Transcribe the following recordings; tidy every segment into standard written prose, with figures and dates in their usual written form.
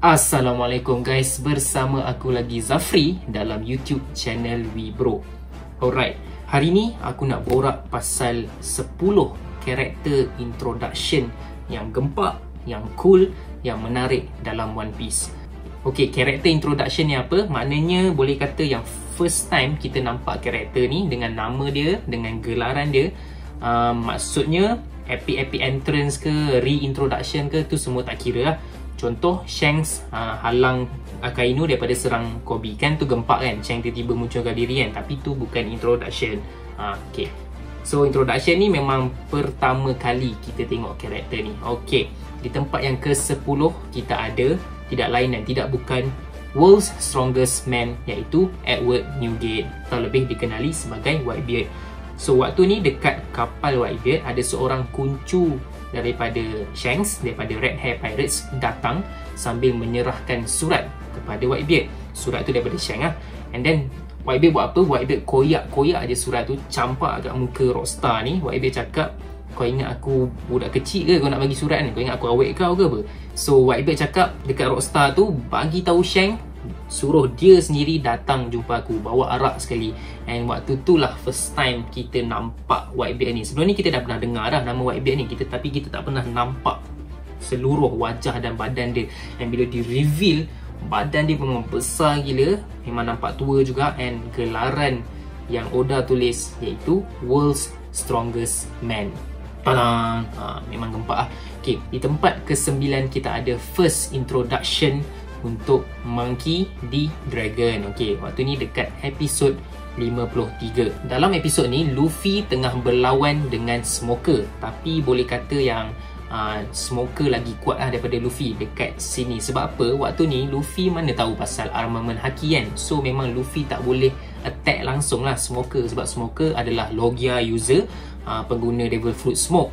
Assalamualaikum guys, bersama aku lagi Zafri dalam YouTube channel Wibro. Alright, hari ni aku nak borak pasal 10 karakter introduction yang gempak, yang cool, yang menarik dalam One Piece. Okay, karakter introduction ni apa? Maknanya boleh kata yang first time kita nampak karakter ni dengan nama dia, dengan gelaran dia. Maksudnya epic entrance ke, reintroduction ke, tu semua tak kira lah. Contoh Shanks halang Akainu daripada serang Kobe, kan tu gempak kan, Shanks tiba-tiba munculkan diri kan, tapi tu bukan introduction. Okay, so introduction ni memang pertama kali kita tengok karakter ni. Okay, di tempat yang ke-10 kita ada tidak lain dan tidak bukan World's Strongest Man, iaitu Edward Newgate, atau lebih dikenali sebagai Whitebeard. So waktu ni dekat kapal Whitebeard ada seorang kuncu daripada Shanks, daripada Red Hair Pirates datang sambil menyerahkan surat kepada Whitebeard. Surat tu daripada Shanks lah. And then Whitebeard buat apa? Whitebeard koyak-koyak aja surat tu, campak kat muka Rockstar ni. Whitebeard cakap, kau ingat aku budak kecil ke kau nak bagi surat ni? Kau ingat aku awet kau ke apa? So Whitebeard cakap dekat Rockstar tu, bagi tahu Shanks, suruh dia sendiri datang jumpa aku, bawa arak sekali. And waktu tu lah first time kita nampak Whitebeard ni. Sebelum ni kita dah pernah dengar dah nama Whitebeard ni, tapi kita tak pernah nampak seluruh wajah dan badan dia. And bila di reveal, badan dia memang besar gila, memang nampak tua juga. And gelaran yang Oda tulis iaitu World's Strongest Man. Padang, memang gempak lah. Okay, di tempat ke-9 kita ada first introduction untuk Monkey D. Dragon. Okay, waktu ni dekat episod 53. Dalam episod ni, Luffy tengah berlawan dengan Smoker, tapi boleh kata yang Smoker lagi kuat lah daripada Luffy dekat sini. Sebab apa? Waktu ni Luffy mana tahu pasal armament Haki kan. So memang Luffy tak boleh attack langsung lah Smoker, sebab Smoker adalah Logia user, pengguna Devil Fruit Smoke.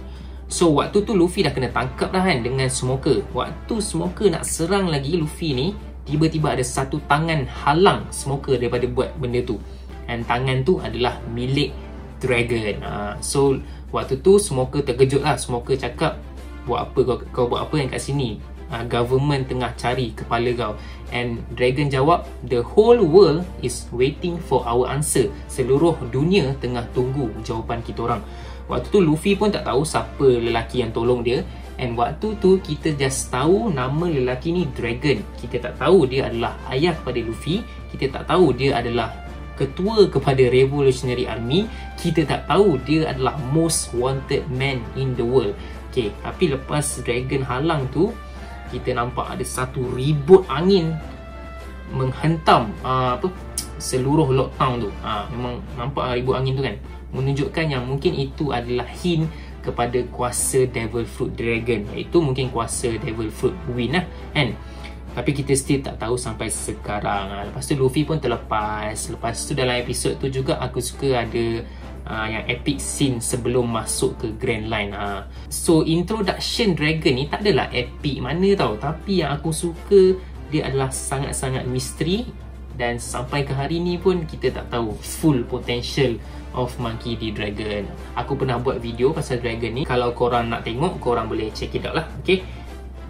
So waktu tu Luffy dah kena tangkap dah kan dengan Smoker. Waktu Smoker nak serang lagi Luffy ni, tiba-tiba ada satu tangan halang Smoker daripada buat benda tu. Dan tangan tu adalah milik Dragon. So waktu tu Smoker terkejut lah. Smoker cakap, buat apa kau buat apa yang kat sini? Government tengah cari kepala kau. And Dragon jawab, the whole world is waiting for our answer. Seluruh dunia tengah tunggu jawapan kita orang. Waktu tu Luffy pun tak tahu siapa lelaki yang tolong dia. And waktu tu kita just tahu nama lelaki ni Dragon. Kita tak tahu dia adalah ayah kepada Luffy. Kita tak tahu dia adalah ketua kepada Revolutionary Army. Kita tak tahu dia adalah most wanted man in the world. Okay, tapi lepas Dragon halang tu, kita nampak ada satu ribut angin menghentam seluruh lockdown tu. Memang nampak ribut angin tu kan, menunjukkan yang mungkin itu adalah hint kepada kuasa Devil Fruit Dragon, iaitu mungkin kuasa Devil Fruit Wind lah kan. Tapi kita still tak tahu sampai sekarang. Lepas tu Luffy pun terlepas. Lepas tu dalam episod tu juga aku suka ada yang epic scene sebelum masuk ke Grand Line. So introduction Dragon ni tak adalah epic mana tau, tapi yang aku suka dia adalah sangat-sangat misteri. Dan sampai ke hari ni pun kita tak tahu full potential of Monkey D. Dragon. Aku pernah buat video pasal Dragon ni, kalau korang nak tengok, korang boleh check it out lah. Okay,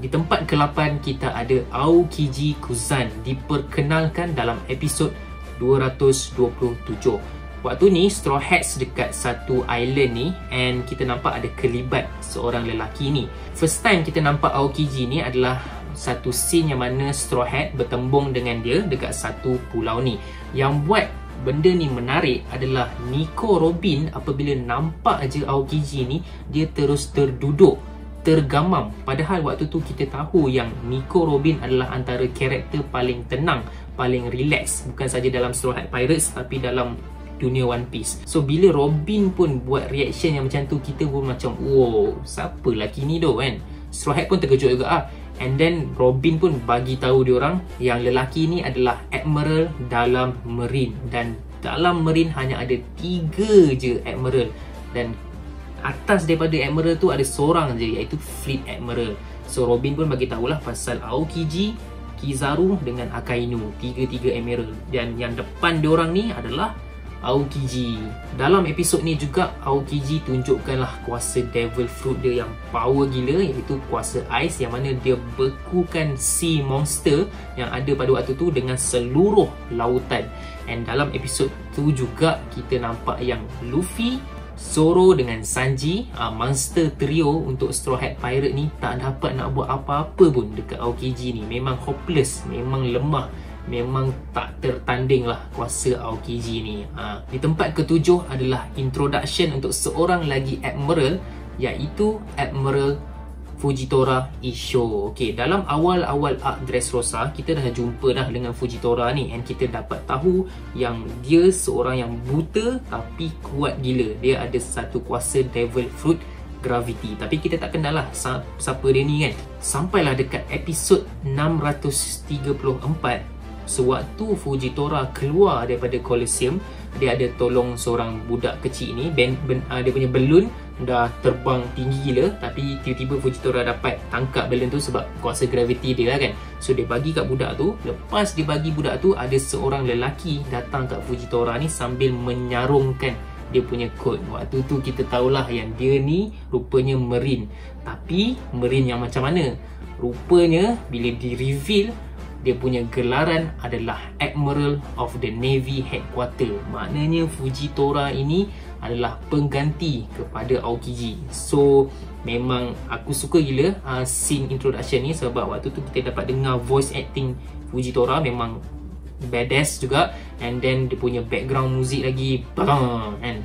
di tempat ke-8 kita ada Aokiji Kuzan, diperkenalkan dalam episod 227. Waktu ni Straw Hats dekat satu island ni, and kita nampak ada kelibat seorang lelaki ni. First time kita nampak Aokiji ni adalah satu scene yang mana Straw Hat bertembung dengan dia dekat satu pulau ni. Yang buat benda ni menarik adalah Nico Robin apabila nampak aja Aokiji ni, dia terus terduduk, tergamam. Padahal waktu tu kita tahu yang Nico Robin adalah antara karakter paling tenang, paling relax, bukan saja dalam Straw Hat Pirates tapi dalam dunia One Piece. So bila Robin pun buat reaction yang macam tu, kita pun macam, wow, siapa lelaki ni doh kan. Straw Hat pun terkejut juga And then Robin pun bagi tahu diorang yang lelaki ni adalah Admiral dalam Marine, dan dalam Marine hanya ada 3 je Admiral, dan atas daripada Admiral tu ada seorang je, iaitu Fleet Admiral. So Robin pun bagi tahulah pasal Aokiji, Kizaru dengan Akainu, 3 Admiral. Dan yang depan diorang ni adalah Aokiji. Dalam episod ni juga Aokiji tunjukkanlah kuasa Devil Fruit dia yang power gila, iaitu kuasa ais, yang mana dia bekukan sea monster yang ada pada waktu tu dengan seluruh lautan. And dalam episod tu juga kita nampak yang Luffy, Zoro dengan Sanji, monster trio untuk Straw Hat Pirate ni tak dapat nak buat apa-apa pun dekat Aokiji ni. Memang hopeless, memang lemah, memang tak tertanding lah kuasa Aokiji ni. Di tempat ketujuh adalah introduction untuk seorang lagi Admiral, iaitu Admiral Fujitora Issho. Okay, dalam awal-awal arc Dressrosa, kita dah jumpa dah dengan Fujitora ni, and kita dapat tahu yang dia seorang yang buta tapi kuat gila. Dia ada satu kuasa Devil Fruit Gravity, tapi kita tak kenal lah siapa dia ni kan. Sampailah dekat episod 634, sewaktu Fujitora keluar daripada Colosseum, dia ada tolong seorang budak kecil ni. Dia punya balloon dah terbang tinggi gila, tapi tiba-tiba Fujitora dapat tangkap balloon tu sebab kuasa gravity dia lah kan. So dia bagi kat budak tu. Lepas dia bagi budak tu, ada seorang lelaki datang kat Fujitora ni sambil menyarungkan dia punya kod. Waktu tu kita tahulah yang dia ni rupanya Marine. Tapi Marine yang macam mana? Rupanya bila di-reveal, dia punya gelaran adalah Admiral of the Navy Headquarter. Maknanya Fujitora ini adalah pengganti kepada Aokiji. So memang aku suka gila scene introduction ni, sebab waktu tu kita dapat dengar voice acting Fujitora memang badass juga. And then dia punya background music lagi kan.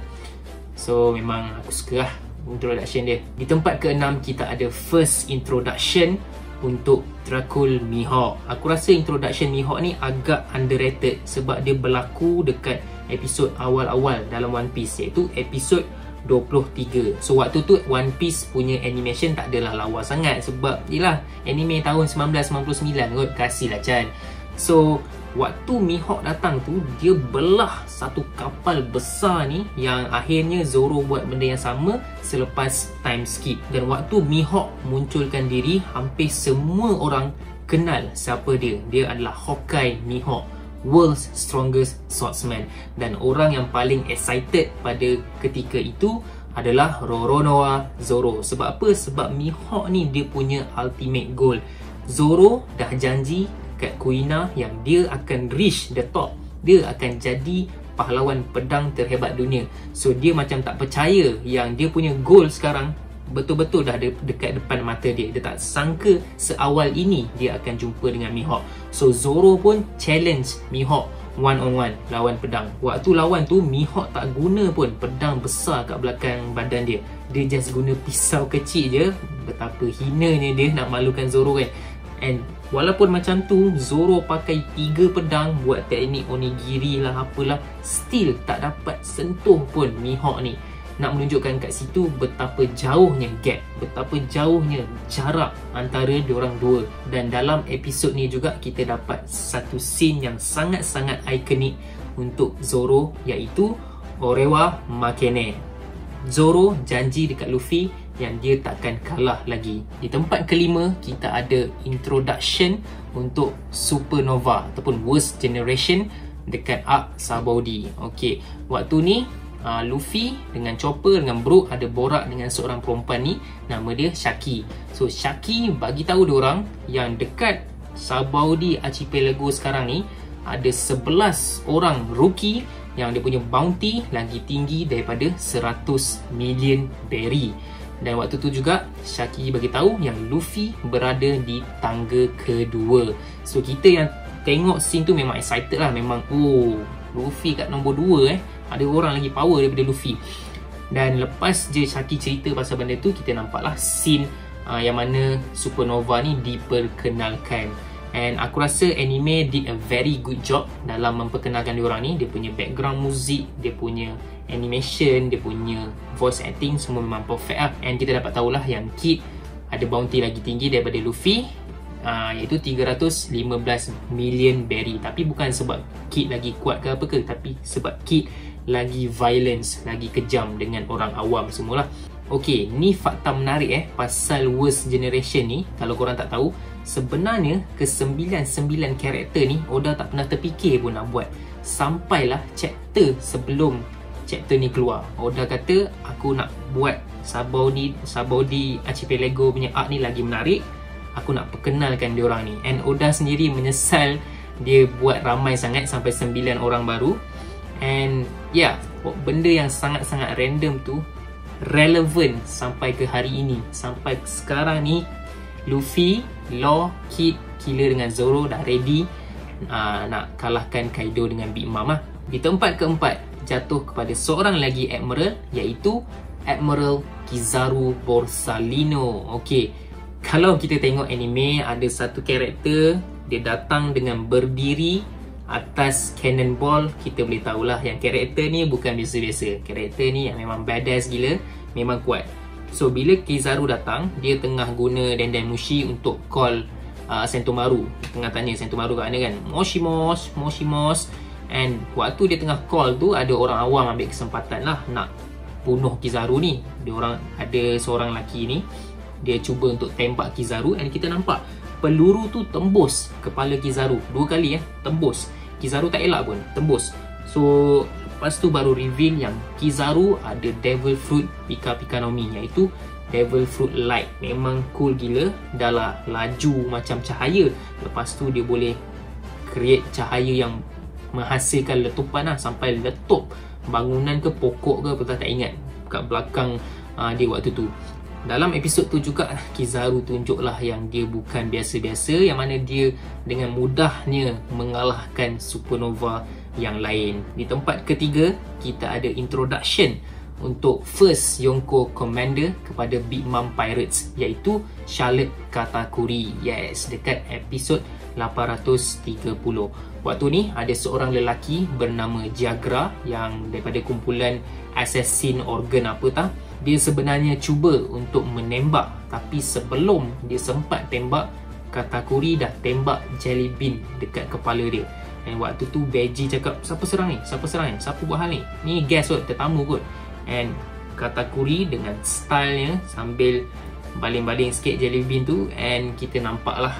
So memang aku suka lah introduction dia. Di tempat ke-6 kita ada first introduction untuk Dracul Mihawk. Aku rasa introduction Mihawk ni agak underrated sebab dia berlaku dekat episod awal-awal dalam One Piece, iaitu episod 23. So waktu tu One Piece punya animation tak adalah lawa sangat sebab yelah anime tahun 1999 kot, kasihlah Chan. So waktu Mihawk datang tu, dia belah satu kapal besar ni, yang akhirnya Zoro buat benda yang sama selepas time skip. Dan waktu Mihawk munculkan diri, hampir semua orang kenal siapa dia. Dia adalah Hawkeye Mihawk, world's strongest swordsman. Dan orang yang paling excited pada ketika itu adalah Roronoa Zoro. Sebab apa? Sebab Mihawk ni dia punya ultimate goal. Zoro dah janji kat Kuina yang dia akan reach the top. Dia akan jadi pahlawan pedang terhebat dunia. So dia macam tak percaya yang dia punya goal sekarang betul-betul dah ada dekat depan mata dia. Dia tak sangka seawal ini dia akan jumpa dengan Mihawk. So Zoro pun challenge Mihawk one on one lawan pedang. Waktu lawan tu Mihawk tak guna pun pedang besar kat belakang badan dia. Dia just guna pisau kecil je. Betapa hinanya dia nak malukan Zoro kan. And walaupun macam tu, Zoro pakai 3 pedang buat teknik onigiri lah apalah, still tak dapat sentuh pun Mihawk ni. Nak menunjukkan kat situ betapa jauhnya gap, betapa jauhnya jarak antara diorang dua. Dan dalam episod ni juga kita dapat satu scene yang sangat-sangat ikonik untuk Zoro, iaitu Orewa Makene. Zoro janji dekat Luffy yang dia takkan kalah lagi. Di tempat kelima kita ada introduction untuk Supernova ataupun Worst Generation dekat arc Sabaody. Okey, waktu ni Luffy dengan Chopper dengan Brook ada borak dengan seorang perempuan ni, nama dia Shaki. So Shaki bagi tahu diorang yang dekat Sabaody Archipelago sekarang ni ada 11 orang rookie yang dia punya bounty lagi tinggi daripada 100 million berry. Dan waktu tu juga Shaki bagi tahu yang Luffy berada di tangga kedua. So kita yang tengok scene tu memang excited lah. Memang Luffy kat nombor 2 ada orang lagi power daripada Luffy. Dan lepas je Shaki cerita pasal benda tu, kita nampaklah scene yang mana Supernova ni diperkenalkan. And aku rasa anime did a very good job dalam memperkenalkan diorang ni. Dia punya background music, dia punya animation, dia punya voice acting semua memang perfect lah. And kita dapat tahulah yang Kid ada bounty lagi tinggi daripada Luffy, iaitu 315 million berry. Tapi bukan sebab Kid lagi kuat ke apa ke, tapi sebab Kid lagi violence, lagi kejam dengan orang awam semualah. Okey, ni fakta menarik pasal Worst Generation ni. Kalau korang tak tahu, sebenarnya ke-99 karakter ni Oda tak pernah terfikir pun nak buat. sampailah chapter sebelum chapter ni keluar. Oda kata aku nak buat Sabaudi Archipelago punya arc ni lagi menarik, aku nak perkenalkan diorang ni. And Oda sendiri menyesal dia buat ramai sangat sampai 9 orang baru. And yeah, benda yang sangat-sangat random tu relevan sampai ke hari ini. Sampai sekarang ni Luffy, Law, Kid, Killer dengan Zoro dah ready nak kalahkan Kaido dengan Big Mom lah. Di tempat keempat jatuh kepada seorang lagi Admiral, iaitu Admiral Kizaru Borsalino. Okey, kalau kita tengok anime, ada satu karakter dia datang dengan berdiri atas cannonball. Kita boleh tahulah yang karakter ni bukan biasa-biasa. Karakter ni yang memang badass gila, memang kuat. So bila Kizaru datang, dia tengah guna Dendamushi untuk call Sentomaru. Tengah tanya Sentomaru kat mana kan, Moshimos, Moshimos. And waktu dia tengah call tu, ada orang awam ambil kesempatan lah nak bunuh Kizaru ni. Ada seorang lelaki ni, dia cuba untuk tembak Kizaru. And kita nampak peluru tu tembus kepala Kizaru 2 kali tembus. Kizaru tak elak pun, tembus. So lepas tu baru reveal yang Kizaru ada Devil Fruit Pika Pika no Mi, iaitu Devil Fruit Light. Memang cool gila, dah lah laju macam cahaya. Lepas tu dia boleh create cahaya yang menghasilkan letupan sampai letup bangunan ke pokok ke apa tak ingat kat belakang dia waktu tu. Dalam episod tu juga Kizaru tunjuklah yang dia bukan biasa-biasa, yang mana dia dengan mudahnya mengalahkan supernova yang lain. Di tempat ketiga kita ada introduction untuk first Yonko Commander kepada Big Mom Pirates, iaitu Charlotte Katakuri. Yes, dekat episod 830. Waktu ni ada seorang lelaki bernama Jagra yang daripada kumpulan Assassin Organ apa tak. Dia sebenarnya cuba untuk menembak, tapi sebelum dia sempat tembak, Katakuri dah tembak Jelly Bean dekat kepala dia. Dan waktu tu Veggie cakap, siapa serang ni? Siapa serang ni? Siapa buat hal ni? Ni gas kot, tetamu kot. And Katakuri dengan stylenya sambil baling-baling sikit Jelly Bean tu, and kita nampak lah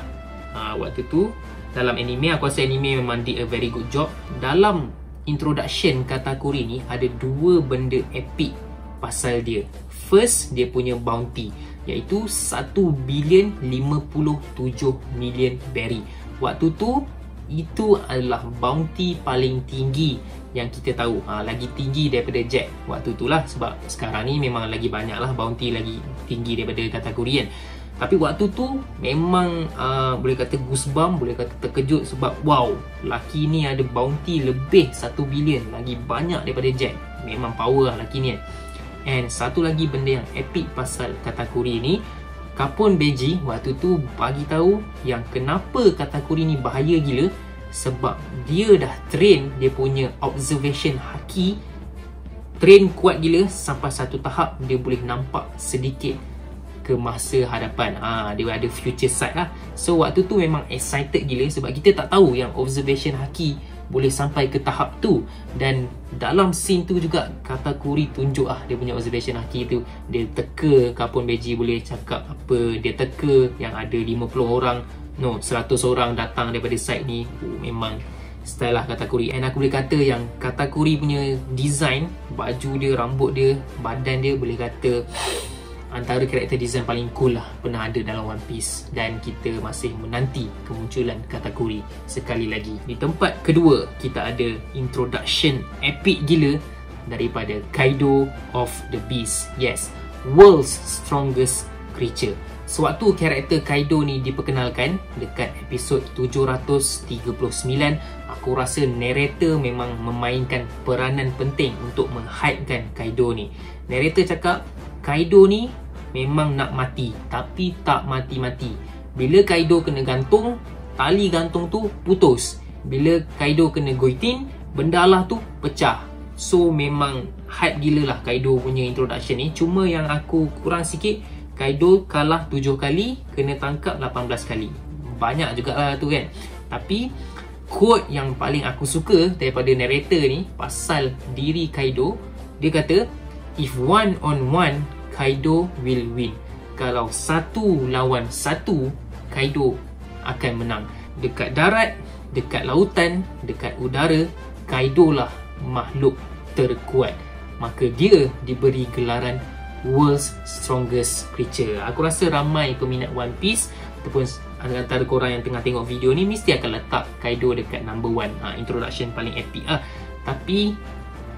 waktu tu dalam anime, aku rasa anime memang did a very good job. Dalam introduction Katakuri ni ada 2 benda epic pasal dia. First, dia punya bounty, iaitu 1,057,000,000 berry. Waktu tu itu adalah bounty paling tinggi yang kita tahu, lagi tinggi daripada Jack waktu tu lah. Sebab sekarang ni memang lagi banyak lah bounty lagi tinggi daripada Katakuri kan. Tapi waktu tu memang boleh kata goosebump, boleh kata terkejut. Sebab wow, lelaki ni ada bounty lebih 1 bilion, lagi banyak daripada Jack. Memang power lah lelaki ni kan. And satu lagi benda yang epic pasal Katakuri ni, Kapun Beji waktu tu bagi tahu yang kenapa Katakuri ni bahaya gila, sebab dia dah train dia punya observation haki, train kuat gila sampai satu tahap dia boleh nampak sedikit ke masa hadapan. Dia ada future sight lah. So waktu tu memang excited gila sebab kita tak tahu yang observation haki boleh sampai ke tahap tu. Dan dalam scene tu juga Katakuri tunjuk dia punya observation haki tu. Dia teka Kapun Beji boleh cakap apa, dia teka yang ada 50 orang, 100 orang datang daripada site ni. Memang style lah Katakuri. And aku boleh kata yang Katakuri punya design, baju dia, rambut dia, badan dia, boleh kata antara karakter design paling cool lah pernah ada dalam One Piece. Dan kita masih menanti kemunculan Katakuri sekali lagi. Di tempat kedua kita ada introduction epic gila daripada Kaido of the Beast. Yes, world's strongest creature. Sewaktu karakter Kaido ni diperkenalkan dekat episod 739, aku rasa narrator memang memainkan peranan penting untuk menghypekan Kaido ni. Narrator cakap Kaido ni memang nak mati, tapi tak mati-mati. Bila Kaido kena gantung, tali gantung tu putus. Bila Kaido kena goitin, benda lah tu pecah. So memang hype gila lah Kaido punya introduction ni. Cuma yang aku kurang sikit, Kaido kalah 7 kali, kena tangkap 18 kali. Banyak jugalah tu kan. Tapi quote yang paling aku suka daripada narrator ni pasal diri Kaido, dia kata, if 1 on 1, Kaido will win. Kalau 1 lawan 1, Kaido akan menang. Dekat darat, dekat lautan, dekat udara, Kaido lah makhluk terkuat, maka dia diberi gelaran World's Strongest Creature. Aku rasa ramai peminat One Piece ataupun antara korang yang tengah tengok video ni mesti akan letak Kaido dekat number 1, introduction paling epic lah. Tapi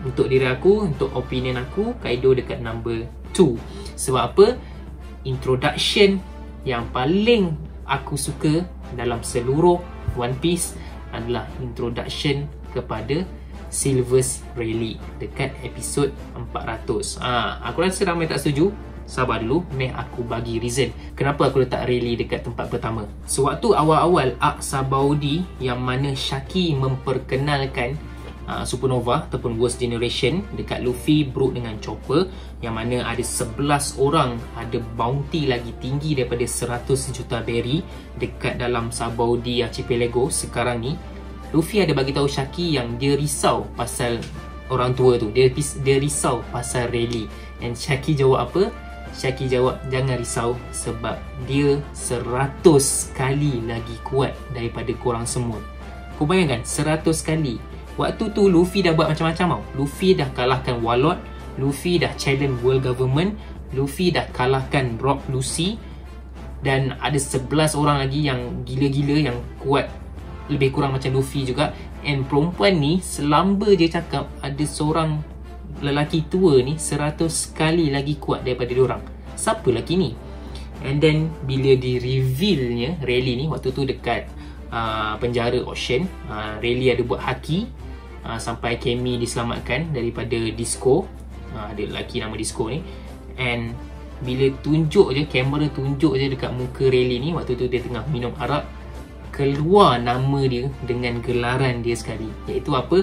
untuk diri aku, untuk opinion aku, Kaido dekat number 2. Sebab apa? Introduction yang paling aku suka dalam seluruh One Piece adalah introduction kepada Silver's Rayleigh dekat episod 400. Aku rasa ramai tak setuju. Sabar dulu, aku bagi reason kenapa aku letak Rayleigh dekat tempat pertama. Sewaktu awal-awal arc Sabaody yang mana Shaki memperkenalkan Supernova ataupun Worst Generation dekat Luffy, Brook dengan Chopper, yang mana ada 11 orang ada bounty lagi tinggi daripada 100 juta berry dekat dalam Sabaody Archipelago sekarang ni. Luffy ada bagi tahu Shaki yang dia risau pasal orang tua tu. Dia risau pasal Rayleigh. And Shaki jawab apa? Shaki jawab, jangan risau sebab dia 100 kali lagi kuat daripada korang semua. Kau bayangkan 100 kali. Waktu tu Luffy dah buat macam-macam tau. Luffy dah kalahkan Warlord, Luffy dah challenge World Government, Luffy dah kalahkan Rock Lucy, dan ada 11 orang lagi yang gila-gila yang kuat lebih kurang macam Luffy juga. And perempuan ni selamba je cakap ada seorang lelaki tua ni 100 kali lagi kuat daripada diorang. Siapa lelaki ni? And then bila di revealnya Rayleigh ni waktu tu dekat penjara Ocean, Rayleigh ada buat haki sampai Cammy diselamatkan daripada Disco. Ada lelaki nama Disco ni. And bila tunjuk je, kamera tunjuk je dekat muka Rayleigh ni, waktu tu dia tengah minum arak, keluar nama dia dengan gelaran dia sekali, iaitu apa?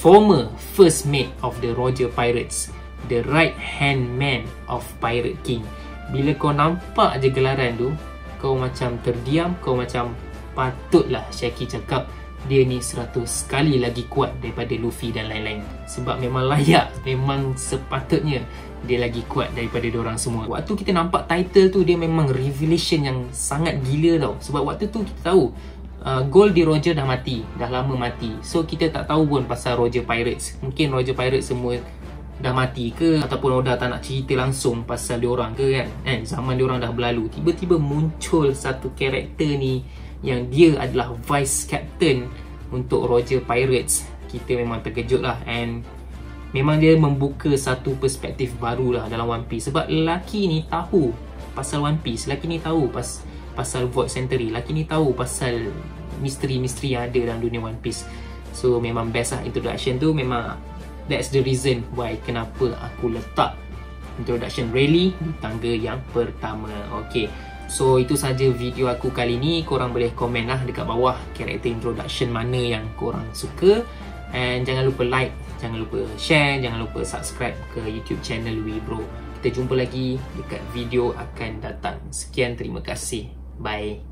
Former first mate of the Roger Pirates, the right hand man of Pirate King. Bila kau nampak je gelaran tu, kau macam terdiam, kau macam patutlah Shaki cakap dia ni 100 kali lagi kuat daripada Luffy dan lain-lain. Sebab memang layak, memang sepatutnya dia lagi kuat daripada diorang semua. Waktu kita nampak title tu, dia memang revelation yang sangat gila tau. Sebab waktu tu kita tahu Gold di Roger dah mati, dah lama mati. So kita tak tahu pun pasal Roger Pirates. Mungkin Roger Pirates semua dah mati ke, ataupun Oda tak nak cerita langsung pasal diorang ke kan. Zaman diorang dah berlalu. Tiba-tiba muncul satu karakter ni yang dia adalah vice captain untuk Roger Pirates. Kita memang terkejut lah. And memang dia membuka satu perspektif baru lah dalam One Piece. Sebab lelaki ni tahu pasal One Piece, lelaki ni tahu pasal Void Century, lelaki ni tahu pasal misteri-misteri yang ada dalam dunia One Piece. So memang best lah introduction tu. Memang that's the reason why kenapa aku letak introduction Rayleigh di tangga yang pertama. Okay, so itu saja video aku kali ni. Korang boleh komen lah dekat bawah karakter introduction mana yang korang suka. And jangan lupa like, jangan lupa share, jangan lupa subscribe ke YouTube channel WeBro. Kita jumpa lagi dekat video akan datang. Sekian, terima kasih. Bye.